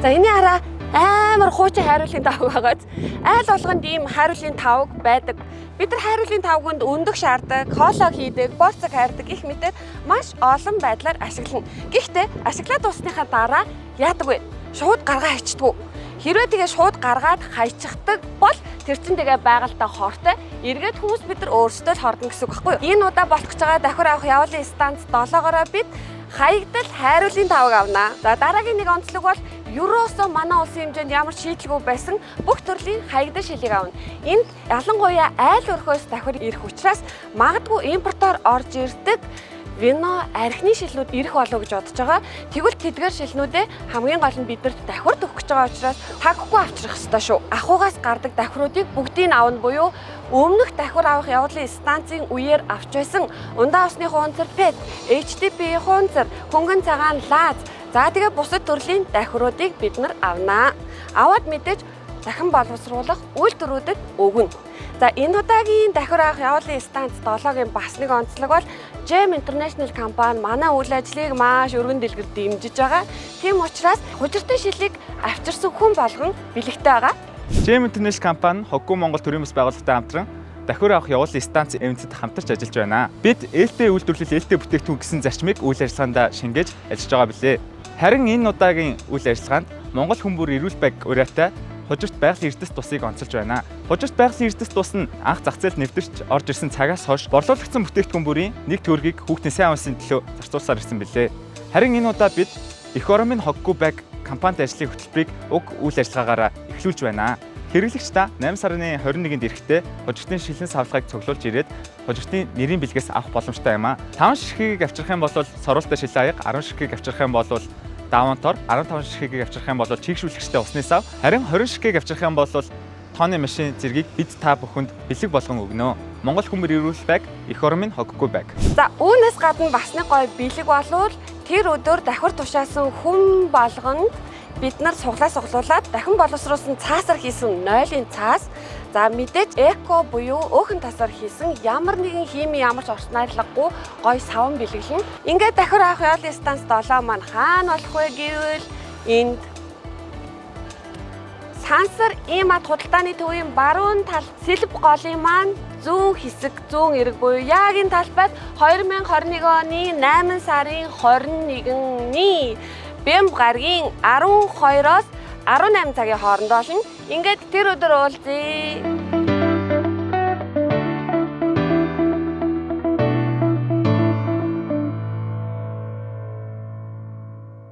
За энэ хараа амар хуучин хайруулын тавг байгааз айл болгонд ийм хайруулын тавг байдаг. Бид нар хайруулын тавганд өндөх шаарддаг, хоолоо хийдэг, борцог хайрдаг их мэтээр маш олон байдлаар ашиглана. Гэхдээ ашиглаад дуусныхаа дараа яадаг вэ? Шууд гаргаа хайчдаг. Хэрвээ тэгээ шууд гаргаад хайчихдаг бол тэр чин тэгээ байгальтай хортой эргээд хүмүүс бид нар өөрсдөө л хордно гэсэн үг байхгүй юу? Энэ удаа болох гэж байгаа давхар авах явуулын станц 7-гоороо бид хаягдал хайруулын тавг авнаа. За дараагийн нэг онцлог бол Евросо манай улсын хэмжээнд ямар шийдэлгүй байсан бүх төрлийн хаягдал шилийг авна. Энд ялангуяа айл өрхөөс давхар ирэх учраас магадгүй импортоор орж ирдэг вино архины шилнүүд ирэх болов гэж бодож байгаа. Тэгвэл тэдгээр шилнүүдээ хамгийн гол нь бидэрт давхар төгөх гэж байгаа учраас тагхгүй авчрах ёстой шүү. Ахугаас гардаг давхруудыг бүгдийг авна буюу өмнөх давхар авах явуулын станцын үеэр авч байсан ундаа усны хуунцар ПЭТ, HDPE хуунцар, хөнгөн цагаан лаз, за тэгээ бусад төрлийн давхруудыг бид нар авнаа. Аваад мэдээж дахин боловсруулах үйлдвэрүүдэд өгнө. За энэ удаагийн давхар авах явуулын станц 7-гийн бас нэг онцлог бол GEM International компани манай үйл ажлыг маш өргөн дэлгэр дэмжиж байгаа. Тийм учраас хужиртай шилийг авчирсан хүн болгон бэлэгтэй байгаа. GEM International компани Хоггүй Монгол төрийн бас байгууллагатай хамтран давхар авах явуулын станц эмнэлцэд хамтарч ажиллаж байна. Бид ээлтэй үйлдвэрлэл, ээлтэй бүтээгдэхүүн гэсэн зарчмыг үйл ажиллагаанд шингээж ажиллаж байгаа билээ. Харин энэ удаагийн үйл ажиллагаанд Монгол Хүмүүр эрүүл байг ураатай хужирт байгалийн эрдэс тусыг онцолж байна. Хужирт байгалийн эрдэс тус нь анх зах зээлд нэвтэрч орж ирсэн цагаас хойш борлуулагдсан бүтээгдэхүүн бүрийн нэг төгрөгийг хүүхдийн сайн унсын төлөө зарцуулсаар ирсэн билээ. Харин энэ удаа бид Эх Оромын Хоггүй байг компанид ажлын хөтөлбөрийг уг үйл ажиллагаагаараа эхлүүлж байна. Хэрэглэгч та 8 сарын 21-нд ирэхдээ хужиртын шилэн савлгыг цуглуулж ирээд хужиртын нэрийн бэлгээс авах боломжтой юм а. 5 ширхгийг авчрах юм бол сорулттай шилэн аяга, 10 ширхгийг авчрах юм бол давантор, 15 ширхгийг авчрах юм бол чигшүүлэгчтэй усны сав, харин 20 ширхгийг авчрах юм бол тооны машин зэргийг бид та бүхэнд бэлэг болгон өгнө. Монгол Хүмүүр эрүүл байг, Эх Оромын Хоггүй байг. За үүнээс гадна бас нэг гоё бэлэг болвол тэр өдөр давхар тушаасан хүн болгонд бид нар суглуулад дахин боловсруулсан цаасаар хийсэн нойлын цаас, за мэдээж эко буюу өөхөн тасаар хийсэн ямар нэгэн хими ямар ч орчин найрлагагүй гоё савн бэлэглэн. Ингээд давхар авах явуулын станц 7 маань хаана болох вэ гэвэл энд Сансар ийм ад худалдааны төвийн баруун тал сэлб голын маань зүүн хэсэг зүүн эрэг буюу яг энэ талбайд 2021 оны 8 сарын 21-ний Бэмб гарагийн 12-оос 18 цагийн хооронд болно. Ингээд тэр өдөр уулзъя.